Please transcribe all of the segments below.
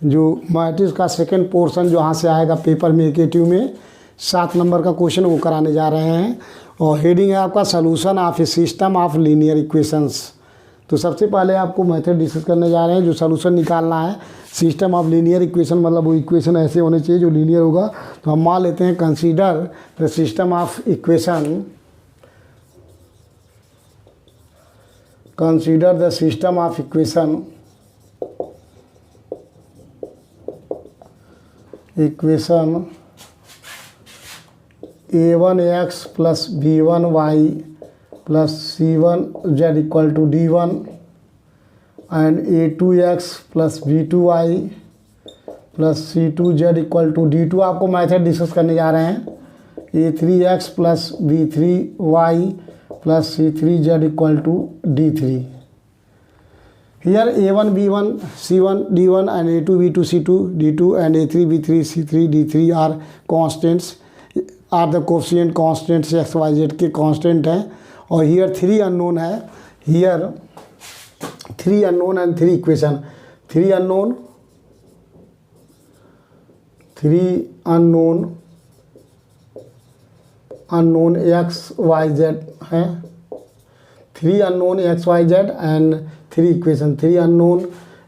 जो मैट्रिक्स का second portion जो यहाँ से आएगा पेपर में एकेटिव में 7 नंबर का क्वेश्चन वो कराने जा रहे हैं। और हेडिंग है आपका solution of a system of linear equations. तो सबसे पहले आपको मेथड डिस्कस करने जा रहे हैं, जो सोल्यूशन निकालना है सिस्टम ऑफ लीनियर इक्वेशन, मतलब वो इक्वेशन ऐसे होने चाहिए जो लीनियर होगा। तो हम मान लेते हैं consider the system of equation, consider the system of equation a1x plus b1y plus c1z equal to d1 and a2x plus b2y plus c2z equal to d2। आपको मेथड डिस्कस करने जा रहे हैं a3x plus b3y plus c3z equal to d3। Here a1 b1 c1 d1 and a2 b2 c2 d2 and a3 b3 c3 d3 are constants, are the coefficient constants x y z के constant हैं। और here 3 unknown है, here 3 unknown and 3 equation, 3 unknown x y z हैं, 3 unknown x y z and 3 equation, 3 unknown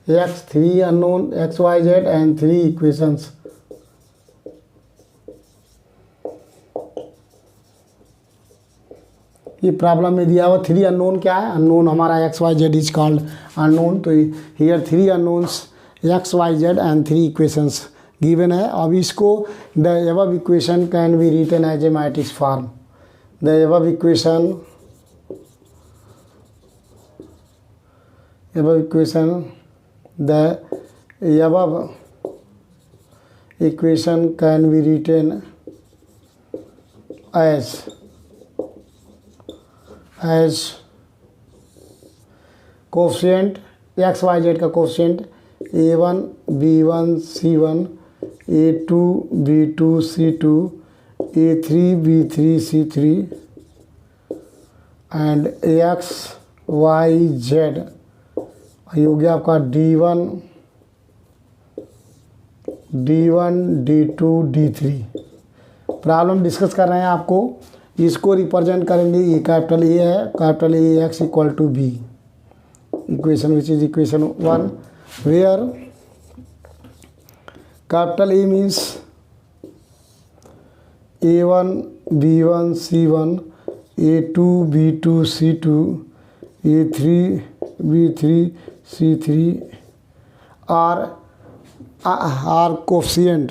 x, 3 unknown x y z and 3 equations। ये problem में दिया हुआ 3 unknown क्या है, अननोन हमारा X Y Z is called unknown. तो here 3 unknowns X Y Z and 3 equations given है। अब इसको the above equation can be written as a matrix form. The above equation the above equation can be written as coefficient X Y Z का coefficient a1 b1 c1 a2 b2 c2 a3 b3 c3 and ax y z ये हो गया आपका d1 d2 d3। Problem discuss कर रहे हैं आपको, इसको रिप्रेजेंट करेंगे, ये कैपिटल ए है, capital A X equal to B equation which is equation 1 where capital A means a1 b1 c1 a2 b2 c2 a3 b3 c3 are coefficient,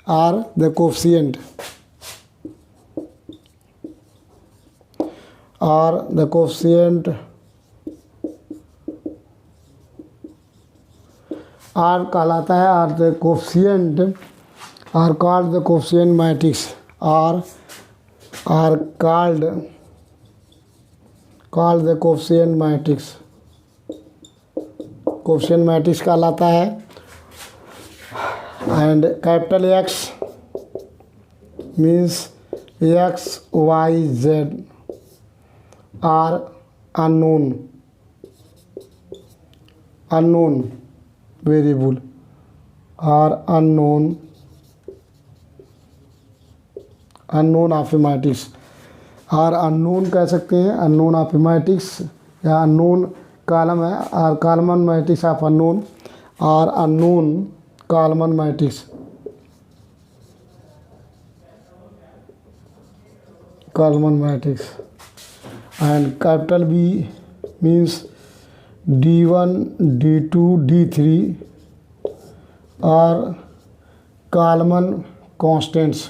are the coefficient, are the coefficient, are कहलाता है, are the coefficient, are called the coefficient matrix, are called the coefficient matrix, coefficient matrix कहलाता है। And capital X means X Y Z are unknown variable, are unknown of A matrix, are unknown कह सकते हैं, unknown of A matrix या unknown column है, are column matrix of unknown, are unknown column matrix, column matrix. And capital B means d1 d2 d3 are column constants,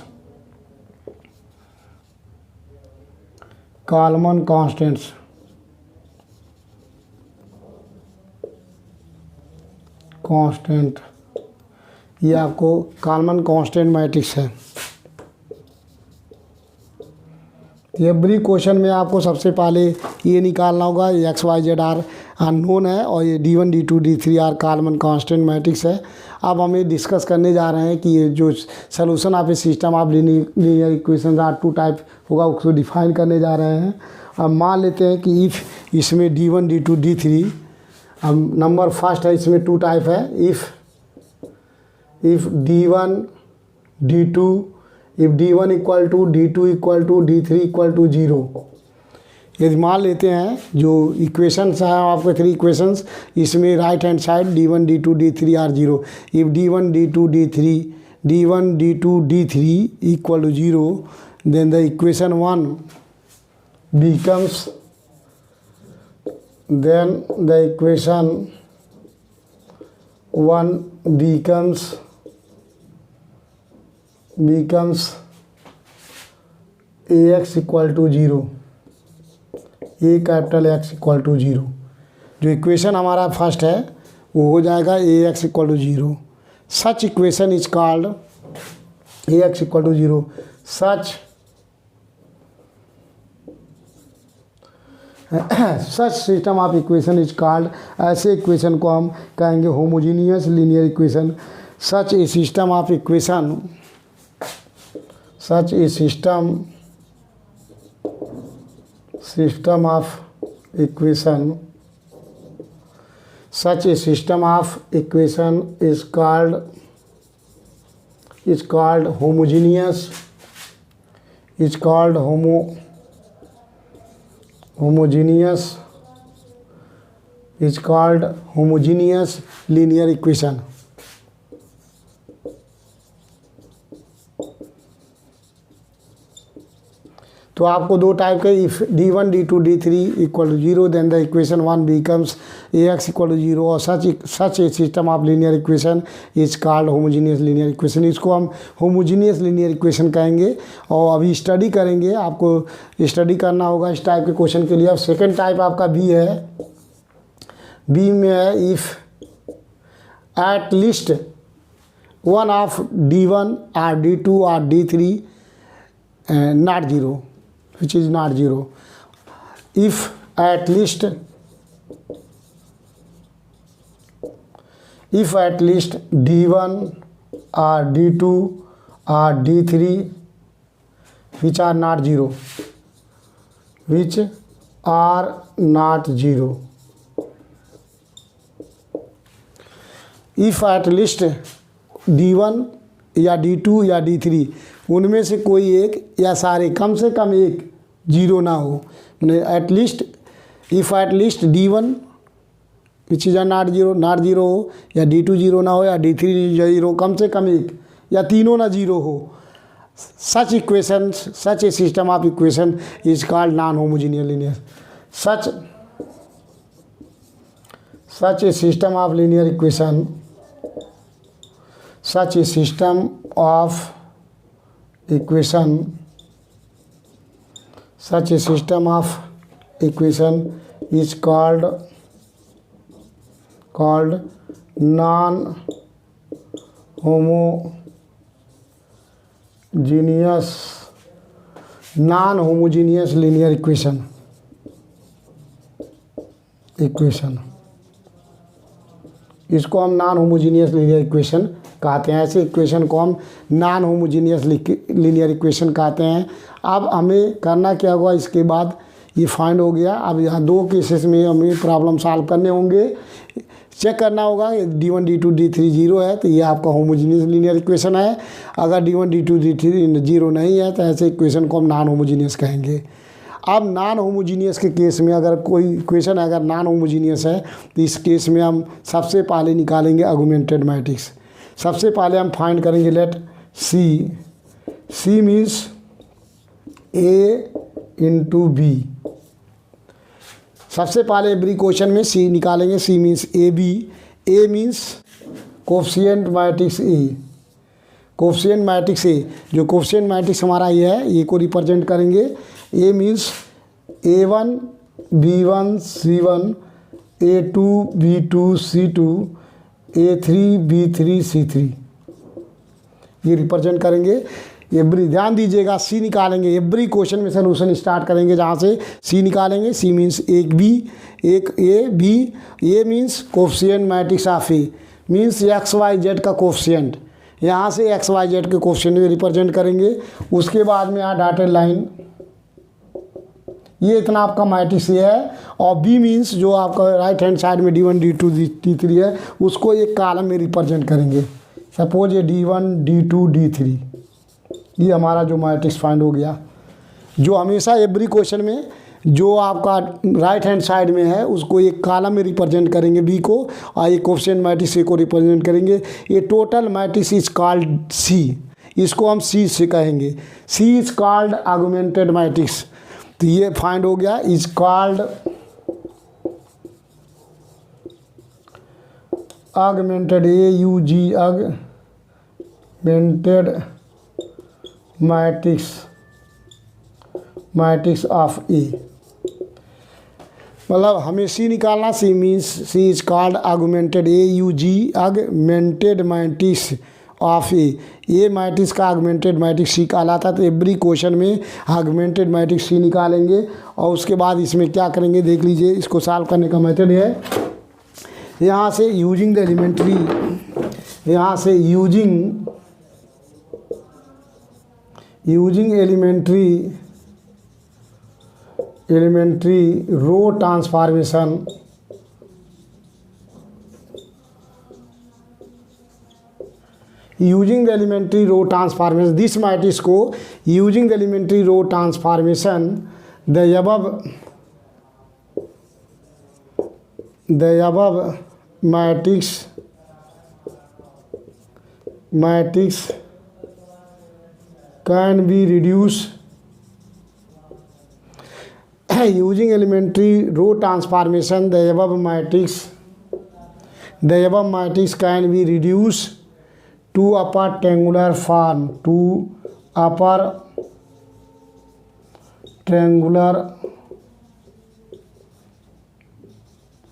column constants, constant, ये आपको common constant matrix है। Every question में आपको सबसे पहले ये निकालना होगा, X Y Z are unknown है और ये d1 d2 d3 are common constant matrix है। अब हमें डिस्कस करने जा रहे हैं कि ये जो solution of a system of linear equation are 2 type होगा, उसको डिफाइन करने जा रहे हैं। अब मान लेते हैं कि इफ़ इसमें d1 d2 d3, अब नंबर फर्स्ट है, इसमें 2 टाइप है, if if d1 d2, if d1 equal to d2 equal to d3 equal to 0। यदि मान लेते हैं जो इक्वेशंस हैं आपके 3 इक्वेशंस, इसमें right hand side d1 d2 d3 are 0। If d1 d2 d3 equal to 0, then the equation 1 becomes, then the equation 1 becomes ax equal to 0, A capital X equal to 0। जो equation हमारा first है वो हो जाएगा ax equal to 0। Such equation is called ax equal to 0। Such system of equation is called, ऐसे equation को हम कहेंगे homogeneous linear equation. Such a system of equation, such a system of equation, such a system of equation is called homogeneous, is called homogeneous linear equation। तो आपको दो type के, if d1 d2 d3 equal to 0, then the equation 1 becomes ax equal to 0। और such a system of linear equation is called homogeneous linear equation. इसको हम homogeneous linear equation कहेंगे। और अभी स्टडी करेंगे, आपको स्टडी करना होगा इस टाइप के क्वेश्चन के लिए। अब सेकेंड टाइप आपका बी है। बी में है if at least one of d1 और d2 और d3 not 0, which is not 0। if at least d1 or d2 or d3 which are not 0, if at least d1 या d2 या d3 उनमें से कोई एक या सारे, कम से कम एक 0 ना हो। At least if at least d1 which is not 0 हो, या d2 0 ना हो, या d3 0, कम से कम एक या तीनों ना 0 हो। Such equations, such a system of equation is called non homogeneous linear. Such a system of linear equation, such a system of equation is called non-homogeneous linear equation। इसको हम नॉन होमोजीनियस लीनियर इक्वेशन कहते हैं। ऐसे equation को हम non homogeneous linear equation कहते हैं। अब हमें करना क्या होगा, इसके बाद ये फाइंड हो गया। अब यहाँ 2 केसेस में हमें प्रॉब्लम सॉल्व करने होंगे। चेक करना होगा d1 d2 d3 0 है तो ये आपका होमोजीनियस लीनियर इक्वेशन है। अगर d1 d2 d3 0 नहीं है तो ऐसे इक्वेशन को हम नॉन होमोजीनियस कहेंगे। अब नॉन होमोजीनियस के केस में अगर कोई इक्वेशन अगर नॉन होमोजीनियस है तो इस केस में हम सबसे पहले निकालेंगे ऑगमेंटेड मैट्रिक्स। सबसे पहले हम फाइंड करेंगे let C means A into B. सबसे पहले एवरी क्वेश्चन में सी निकालेंगे। C means A B. A means coefficient matrix A. Coefficient matrix A, जो कोफिशिएंट मैट्रिक्स हमारा ये है, ये को रिप्रेजेंट करेंगे। ए means A1 B1 C1 A2 B2 C2 A3 B3 C3, ये रिप्रेजेंट करेंगे। एवरी, ध्यान दीजिएगा, सी निकालेंगे। एवरी क्वेश्चन में सोल्यूशन स्टार्ट करेंगे जहाँ से सी निकालेंगे। सी मीन्स एक बी, एक A B. A means coefficient matrix of A, means X Y Z का कोफिशिएंट। यहाँ से एक्स वाई जेड के कोफिशिएंट में रिप्रेजेंट करेंगे। उसके बाद में यहाँ डॉटेड लाइन, ये इतना आपका मैट्रिक्स ये है। और बी मीन्स जो आपका राइट हैंड साइड में d1 d2 d3 है, उसको एक कॉलम में रिप्रेजेंट करेंगे। सपोज ये D1 D2 D3, ये हमारा जो मैट्रिक्स फाइंड हो गया। जो हमेशा एवरी क्वेश्चन में जो आपका राइट हैंड साइड में है उसको एक कॉलम में रिप्रेजेंट करेंगे बी को, और एक कोफिशिएंट मैट्रिक्स ए को रिप्रेजेंट करेंगे। ये टोटल मैट्रिक्स इज कॉल्ड सी, इसको हम सी से कहेंगे। सी इज कॉल्ड आर्गुमेंटेड मैट्रिक्स। तो ये फाइंड हो गया, is called augmented AUG augmented matrix of A। मतलब हमें सी निकालना, C means C is called augmented AUG augmented matrix of A matrix का आर्गुमेंटेड मैट्रिक्स सी कहलाता है। तो एवरी क्वेश्चन में आर्गुमेंटेड मैट्रिक्स सी निकालेंगे और उसके बाद इसमें क्या करेंगे देख लीजिए। इसको सॉल्व करने का मेथड है, यहाँ से यूजिंग द एलिमेंट्री, यहाँ से using elementary row transformation, using the elementary row transformation this matrix को using the elementary row transformation the above matrix can be reduced using elementary row transformation the above matrix can be reduced to upper triangular form,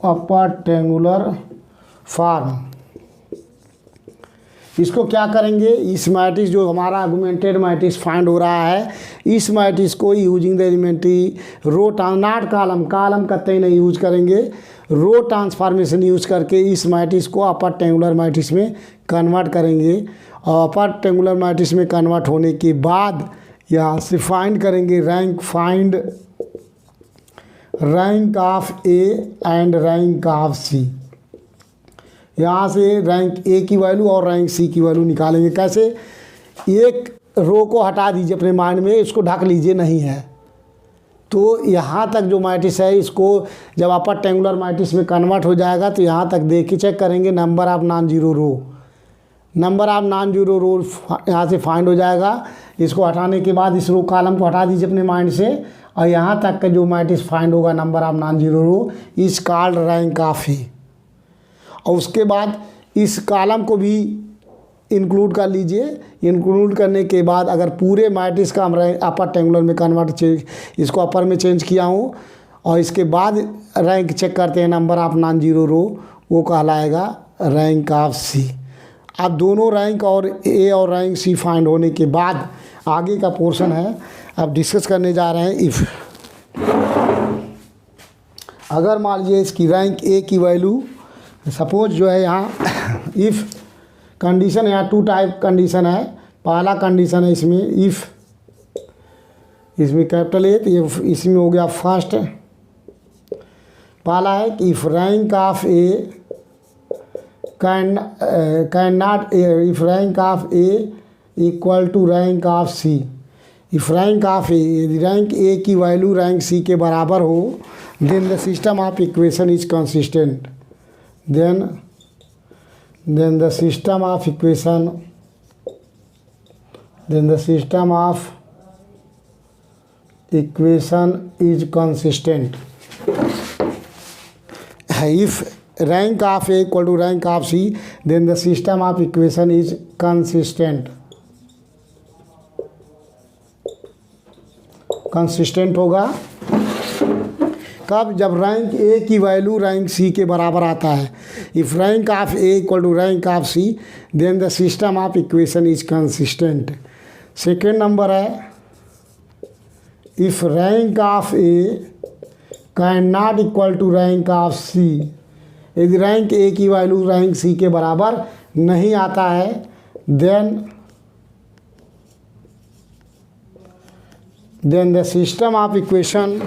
upper triangular form. इसको क्या करेंगे, इस matrix जो हमारा augmented matrix find हो रहा है, इस मैट्रिक्स को using the elementary row not column कतई नहीं यूज करेंगे, रो ट्रांसफॉर्मेशन यूज करके इस मैट्रिक्स को अपर ट्रेंगुलर मैट्रिक्स में कन्वर्ट करेंगे। और अपर ट्रेंगुलर मैट्रिक्स में कन्वर्ट होने के बाद यहाँ से फाइंड करेंगे rank of A and rank of C. यहाँ से रैंक ए की वैल्यू और रैंक सी की वैल्यू निकालेंगे। कैसे, एक रो को हटा दीजिए अपने माइंड में, इसको ढक लीजिए, नहीं है तो यहाँ तक जो मैट्रिक्स है इसको जब अपर ट्रेंगुलर मैट्रिक्स में कन्वर्ट हो जाएगा तो यहाँ तक देखिए चेक करेंगे नंबर ऑफ नॉन जीरो रो यहाँ से फाइंड हो जाएगा। इसको हटाने के बाद इस रो कॉलम को हटा दीजिए अपने माइंड से, और यहाँ तक का जो मैट्रिक्स फाइंड होगा number of non zero row is called rank of ए। और उसके बाद इस कॉलम को भी इंक्लूड कर लीजिए। इंक्लूड करने के बाद अगर पूरे मैट्रिक्स का हम अपर ट्रेंगुलर में कन्वर्ट इसको अपर में चेंज किया हूँ, और इसके बाद रैंक चेक करते हैं नंबर ऑफ नॉन जीरो रो, वो कहलाएगा रैंक ऑफ सी। अब दोनों रैंक और ए और रैंक सी फाइंड होने के बाद आगे का पोर्शन है, अब डिस्कस करने जा रहे हैं। इफ़ अगर मान लीजिए इसकी रैंक ए की वैल्यू सपोज जो है यहाँ इफ़ कंडीशन, यहाँ टू टाइप कंडीशन है। पहला कंडीशन है इसमें इफ़, इसमें कैपिटल ए, तो ये इसमें हो गया फर्स्ट। पहला है कि if rank of A can not if rank of A equal to rank of C. If rank of A, यदि रैंक ए की वैल्यू रैंक सी के बराबर हो, then the system of equation is consistent. then the system of equation is consistent। if rank of A equal to rank of C, then the system of equation is consistent। Consistent होगा कब, जब rank A की value rank सी के बराबर आता है। If rank of A equal to rank of C, then the system of equation is consistent. Second number है if rank of A can not equal to rank of C. यदि rank ए की value rank सी के बराबर नहीं आता है, then the system of equation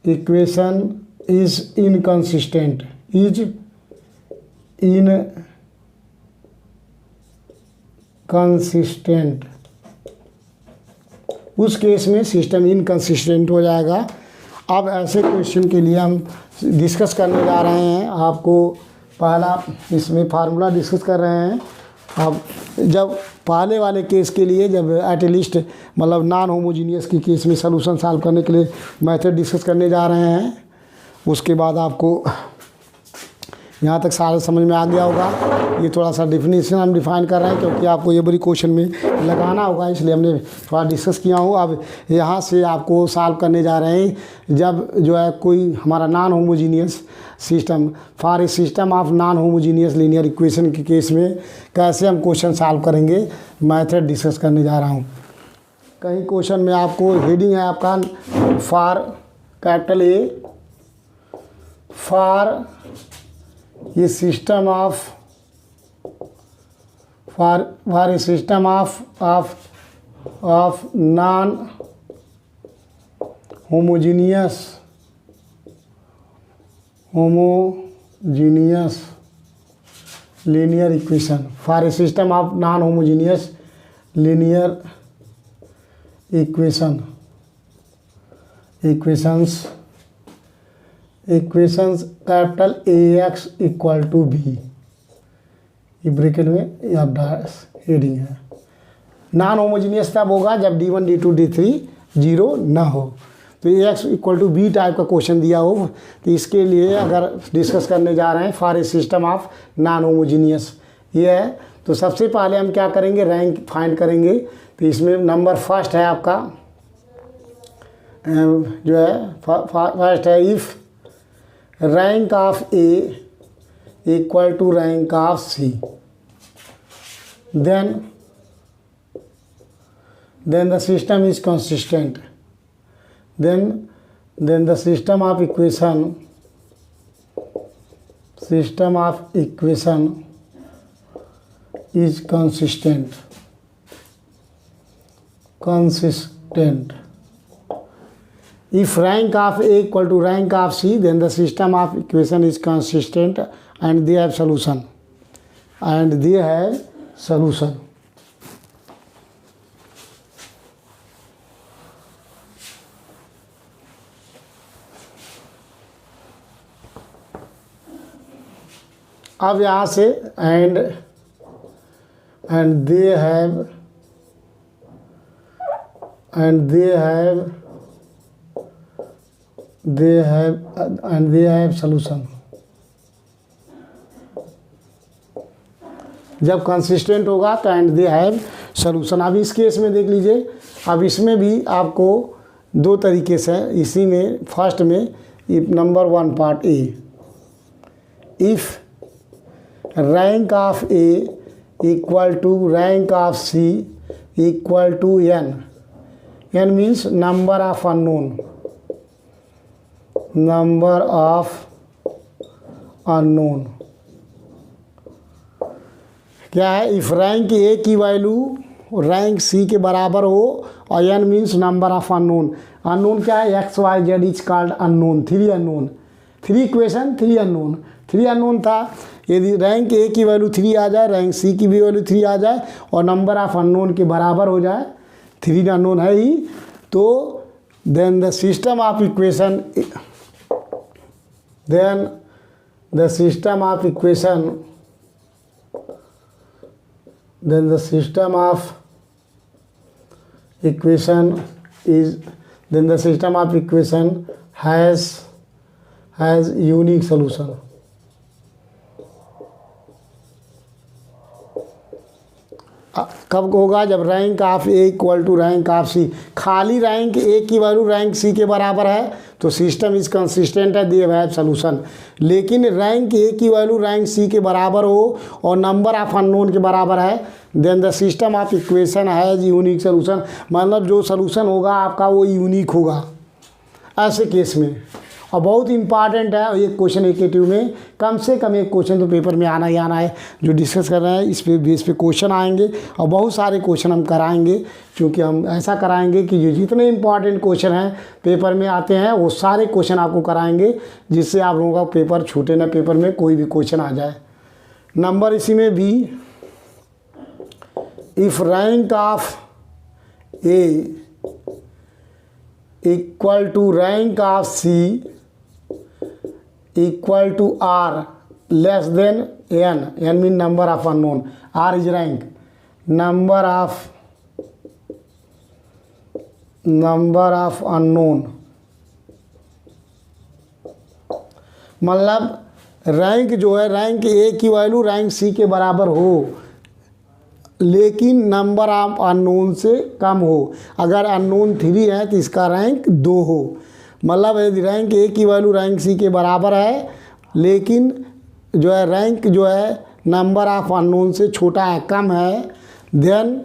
equation is inconsistent, is inconsistent, उस case में सिस्टम इनकंसिस्टेंट हो जाएगा। अब ऐसे क्वेश्चन के लिए हम डिस्कस करने जा रहे हैं। आपको पहला इसमें फार्मूला डिस्कस कर रहे हैं। अब जब पहले वाले केस के लिए जब एटलीस्ट मतलब नॉन होमोजीनियस की केस में सलूशन सॉल्व करने के लिए मेथड डिस्कस करने जा रहे हैं, उसके बाद आपको यहाँ तक सारा समझ में आ गया होगा। ये थोड़ा सा डिफिनीशन हम डिफाइन कर रहे हैं क्योंकि आपको ये बड़ी क्वेश्चन में लगाना होगा, इसलिए हमने थोड़ा डिस्कस किया हूँ। अब यहाँ से आपको सॉल्व करने जा रहे हैं जब जो है कोई हमारा non homogeneous system, for a system of non homogeneous linear equation के केस में कैसे हम क्वेश्चन सॉल्व करेंगे, मैथड डिस्कस करने जा रहा हूँ। कहीं क्वेश्चन में आपको हेडिंग है आपका फॉर कैपिटल ए, फॉर ये system of for A system of non homogeneous linear equation, for A system of non homogeneous linear equations capital AX equal to B, ये ब्रैकेट में या डैश हेडिंग है। Non homogeneous तब होगा जब D1 D2 D3 zero ना हो। तो AX equal to B type का क्वेश्चन दिया हो, तो इसके लिए अगर डिस्कस करने जा रहे हैं for a system of non homogeneous ये है, तो सबसे पहले हम क्या करेंगे, रैंक फाइंड करेंगे। तो इसमें नंबर फर्स्ट है आपका जो है फर्स्ट है if rank of A equal to rank of C, then the system is consistent, then the system of equation is consistent. If rank of A equal to rank of C, then the system of equation is consistent and they have solution. अब यहाँ से and they have solution. जब consistent होगा तो and they have solution. अब इस case में देख लीजिए, अब इसमें भी आपको दो तरीके से, इसी में फर्स्ट में number one part A, if rank of A equal to rank of C equal to N, N means number of unknown, क्या है, इफ रैंक ए की वैल्यू रैंक सी के बराबर हो और N means number of unknown. Unknown क्या है, X Y Z is called unknown, three equation, three unknown था। यदि रैंक ए की वैल्यू 3 आ जाए, रैंक सी की भी वैल्यू 3 आ जाए और नंबर ऑफ अननोन के बराबर हो जाए, 3 अननोन है ही, तो then the system of equation the system of equation has unique solution. कब होगा, जब rank of A equal to rank of C, खाली रैंक ए की वैल्यू रैंक सी के बराबर है तो सिस्टम इज कंसिस्टेंट है, दे हैव सॉल्यूशन। लेकिन रैंक ए की वैल्यू रैंक सी के बराबर हो और नंबर ऑफ अननोन के बराबर है, then the system of equation has unique solution, मतलब जो सॉल्यूशन होगा आपका वो यूनिक होगा ऐसे केस में। और बहुत इंपॉर्टेंट है। और ये क्वेश्चन एकेटिव में कम से कम एक क्वेश्चन तो पेपर में आना ही आना है। जो डिस्कस कर रहे हैं इस पे बेस पे क्वेश्चन आएंगे और बहुत सारे क्वेश्चन हम कराएंगे, क्योंकि हम ऐसा कराएंगे कि जो जितने इंपॉर्टेंट क्वेश्चन हैं पेपर में आते हैं वो सारे क्वेश्चन आपको कराएंगे, जिससे आप लोगों का पेपर छूटे ना, पेपर में कोई भी क्वेश्चन आ जाए। नंबर इसी में भी, if rank of A equal to rank of C equal to R less than N, N mean number of unknown, R is rank, number of unknown, मतलब रैंक जो है, रैंक ए की value rank सी के बराबर हो लेकिन number of unknown से कम हो। अगर अननोन 3 है तो इसका रैंक 2 हो। मतलब यदि रैंक ए की वैल्यू रैंक सी के बराबर है लेकिन जो है रैंक जो है नंबर ऑफ अननोन से छोटा है, कम है, then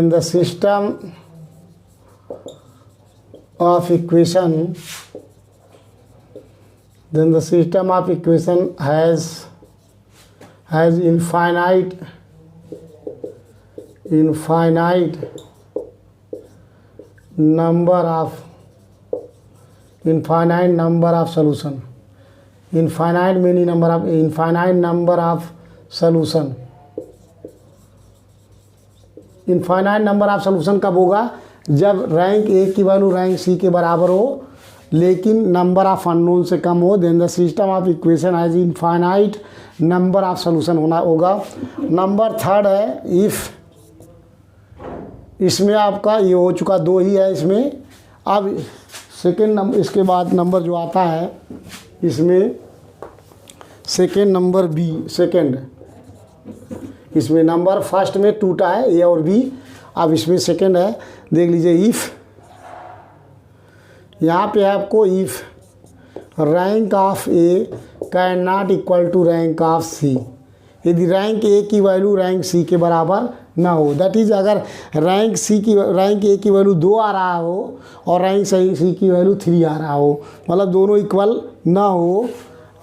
the system of equation has infinite number of solution, infinite many number of infinite number of solution। Infinite number of solution कब होगा? जब रैंक ए की वैल्यू रैंक सी के बराबर हो लेकिन नंबर ऑफ अननोन से कम हो। Then the system of equation has infinite number of solution होना होगा। नंबर 3 है इफ़, इसमें आपका ये हो चुका 2 ही है इसमें। अब सेकेंड नंबर, इसके बाद नंबर जो आता है इसमें सेकेंड नंबर बी, सेकेंड, इसमें नंबर फर्स्ट में टूटा है ए और बी, अब इसमें सेकेंड है। देख लीजिए इफ़, यहाँ पे आपको if rank of A can not equal to rank of C, यदि रैंक ए की वैल्यू रैंक सी के बराबर ना हो, दैट इज़ अगर रैंक ए की वैल्यू 2 आ रहा हो और रैंक सी की वैल्यू 3 आ रहा हो, मतलब दोनों इक्वल ना हो,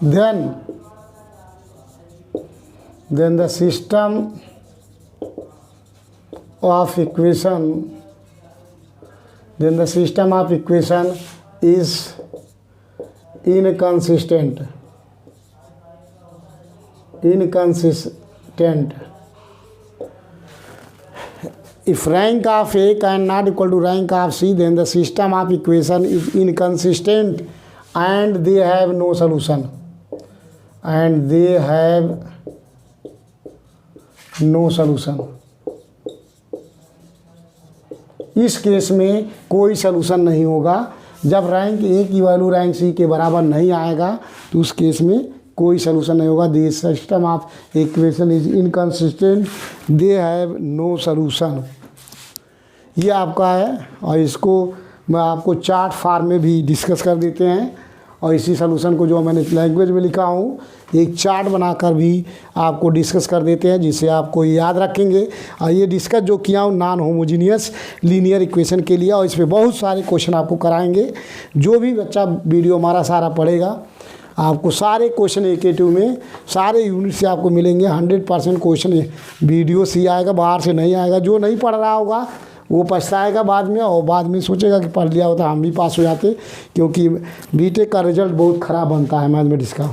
then the system of equation is inconsistent। If rank of A cannot equal to rank of C, then the system of equation is inconsistent and they have no solution। इस case में कोई solution नहीं होगा। जब rank A की value rank सी के बराबर नहीं आएगा तो उस केस में कोई सलूशन नहीं होगा। The system of equation is inconsistent, they have no solution. ये आपका है और इसको मैं आपको चार्ट फॉर्म में भी डिस्कस कर देते हैं और इसी सलूशन को जो मैंने लैंग्वेज में लिखा हूँ एक चार्ट बनाकर भी आपको डिस्कस कर देते हैं, जिससे आपको याद रखेंगे। और ये डिस्कस जो किया हूँ नॉन होमोजीनियस लीनियर इक्वेशन के लिए, और इस पर बहुत सारे क्वेश्चन आपको कराएंगे। जो भी बच्चा वीडियो हमारा सारा पढ़ेगा आपको सारे क्वेश्चन एकेटिव में सारे यूनिट से आपको मिलेंगे। 100% क्वेश्चन वीडियो से आएगा, बाहर से नहीं आएगा। जो नहीं पढ़ रहा होगा वो पछताएगा बाद में और बाद में सोचेगा कि पढ़ लिया होता हम भी पास हो जाते, क्योंकि बीटेक का रिजल्ट बहुत ख़राब बनता है मैथमेटिक्स का।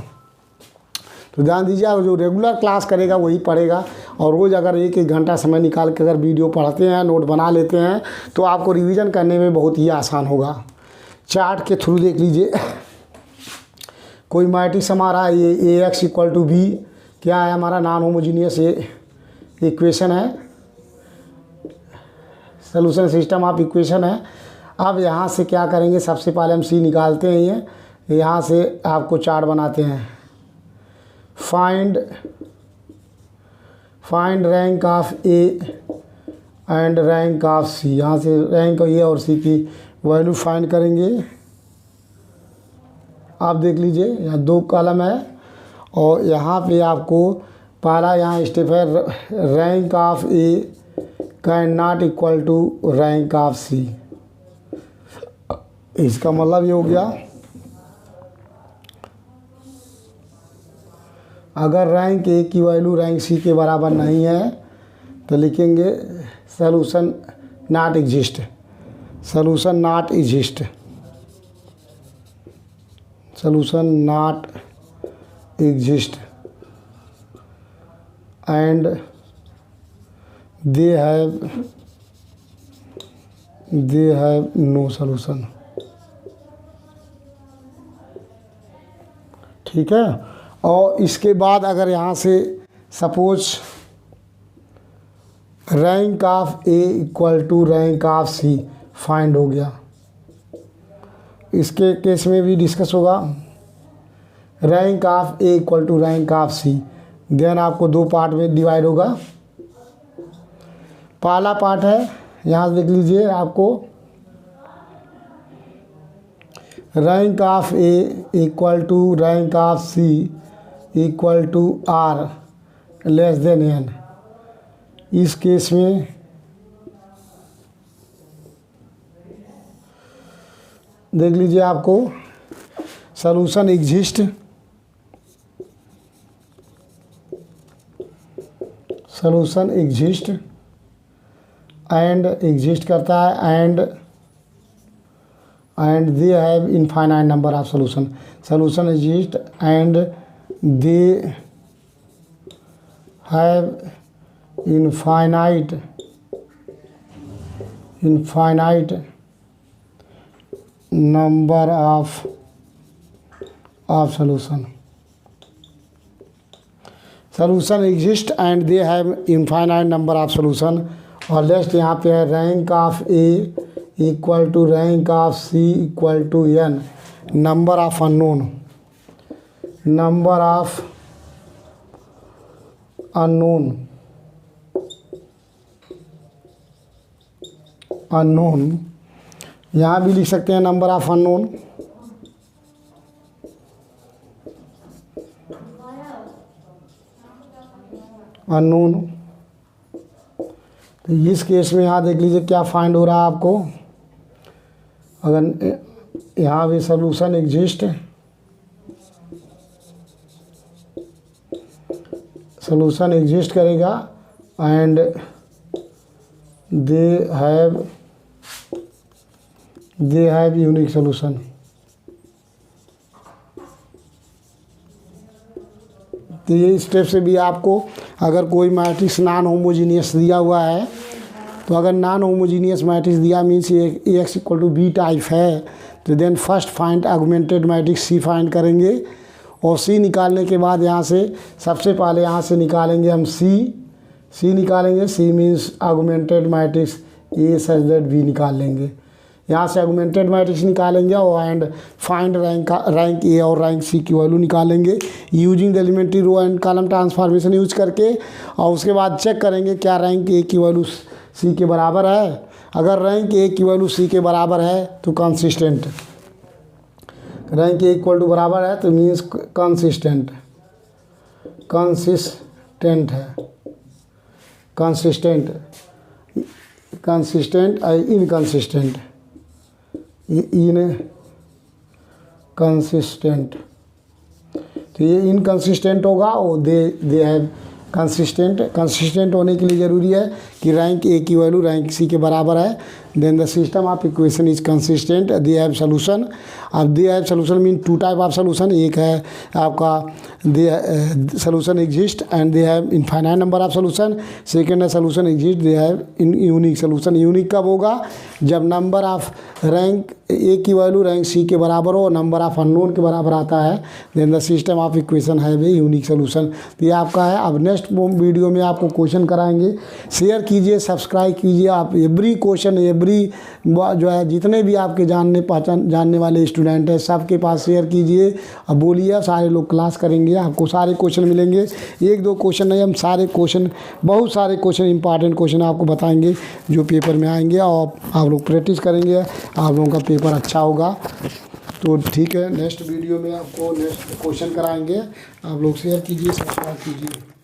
तो ध्यान दीजिए, जो रेगुलर क्लास करेगा वही पढ़ेगा, और रोज़ अगर 1-1 घंटा समय निकाल के अगर वीडियो पढ़ते हैं, नोट बना लेते हैं तो आपको रिवीजन करने में बहुत ही आसान होगा। चार्ट के थ्रू देख लीजिए, कोई मैट्रिक्स हमारा ये AX = B क्या है, हमारा नॉन होमोजीनियस इक्वेशन है, सॉल्यूशन सिस्टम ऑफ इक्वेशन है। अब यहाँ से क्या करेंगे, सबसे पहले हम C निकालते हैं। ये यहाँ से आपको चार्ट बनाते हैं। Find rank of A and rank of C, यहाँ से रैंक A और C की वैल्यू फाइंड करेंगे। आप देख लीजिए यहाँ 2 कॉलम है और यहाँ पे आपको पहला यहाँ स्टेप है, rank of A can not equal to rank of C। इसका मतलब ये हो गया, अगर रैंक ए की वैल्यू रैंक सी के बराबर नहीं है तो लिखेंगे solution not exist, solution not exist, solution not exist and they have no solution। ठीक है। और इसके बाद अगर यहाँ से suppose rank of A equal to rank of C find हो गया, इसके केस में भी डिस्कस होगा। Rank of A equal to rank of C, then आपको दो पार्ट में डिवाइड होगा। पहला पार्ट है, यहाँ देख लीजिए आपको, rank of A equal to rank of C equal to R less than N. इस केस में देख लीजिए आपको solution exist, solution exist and exist करता है and they have infinite number of solution, solution exist and they have infinite number of solution, solution exist and they have infinite number of solution। और next यहाँ पे है rank of A equal to rank of C equal to N, number of unknown, number of unknown, यहाँ भी लिख सकते हैं number of unknown. तो इस केस में यहाँ देख लीजिए क्या फाइंड हो रहा है आपको। अगर यहाँ भी सॉल्यूशन एग्जिस्ट, सॉल्यूशन एग्जिस्ट करेगा and they have unique solution. तो ये स्टेप से भी आपको अगर कोई मैट्रिक्स नॉन होमोजीनियस दिया हुआ है, तो अगर नॉन होमोजीनियस मैट्रिक्स दिया means A X equal to B type है, तो then first find augmented matrix C find करेंगे। और सी निकालने के बाद यहाँ से सबसे पहले यहाँ से निकालेंगे हम सी निकालेंगे। C means augmented matrix A such that B निकाल लेंगे। यहाँ से ऑगमेंटेड मैट्रिक्स निकालेंगे और एंड फाइंड रैंक ए और रैंक सी की वैल्यू निकालेंगे using the elementary row and column transformation use करके। और उसके बाद चेक करेंगे क्या रैंक ए की वैल्यू सी के बराबर है। अगर रैंक ए की वैल्यू सी के बराबर है तो consistent, rank A equal to बराबर है तो मीन्स कंसिस्टेंट है, कंसिस्टेंट इनकंसिस्टेंट, इनकंसिस्टेंट। तो ये इनकंसिस्टेंट होगा और दे हैव कंसिस्टेंट होने के लिए ज़रूरी है कि रैंक ए की वैल्यू रैंक सी के बराबर है। Then the system of equation is consistent, they have solution. अब they have solution mean two type of solution, एक है आपका they solution exist and they have infinite number of solution. Second है solution exist, they have unique solution. Unique कब होगा? जब number of rank A की value rank सी के बराबर हो, नंबर ऑफ अननोन के बराबर आता है, then the system of equation have a unique solution. तो ये आपका है। अब नेक्स्ट वीडियो में आपको क्वेश्चन कराएंगे। शेयर कीजिए, सब्सक्राइब कीजिए। आप एवरी क्वेश्चन एवरी जो है जितने भी आपके जानने वाले स्टूडेंट हैं सबके पास शेयर कीजिए। अब बोलिए, सारे लोग क्लास करेंगे, आपको सारे क्वेश्चन मिलेंगे। एक दो क्वेश्चन नहीं, हम सारे क्वेश्चन, बहुत सारे क्वेश्चन, इंपॉर्टेंट क्वेश्चन आपको बताएंगे जो पेपर में आएंगे और आप लोग प्रैक्टिस करेंगे, आप लोगों का पेपर अच्छा होगा। तो ठीक है, नेक्स्ट वीडियो में आपको नेक्स्ट क्वेश्चन कराएंगे। आप लोग शेयर कीजिए, सब्सक्राइब कीजिए।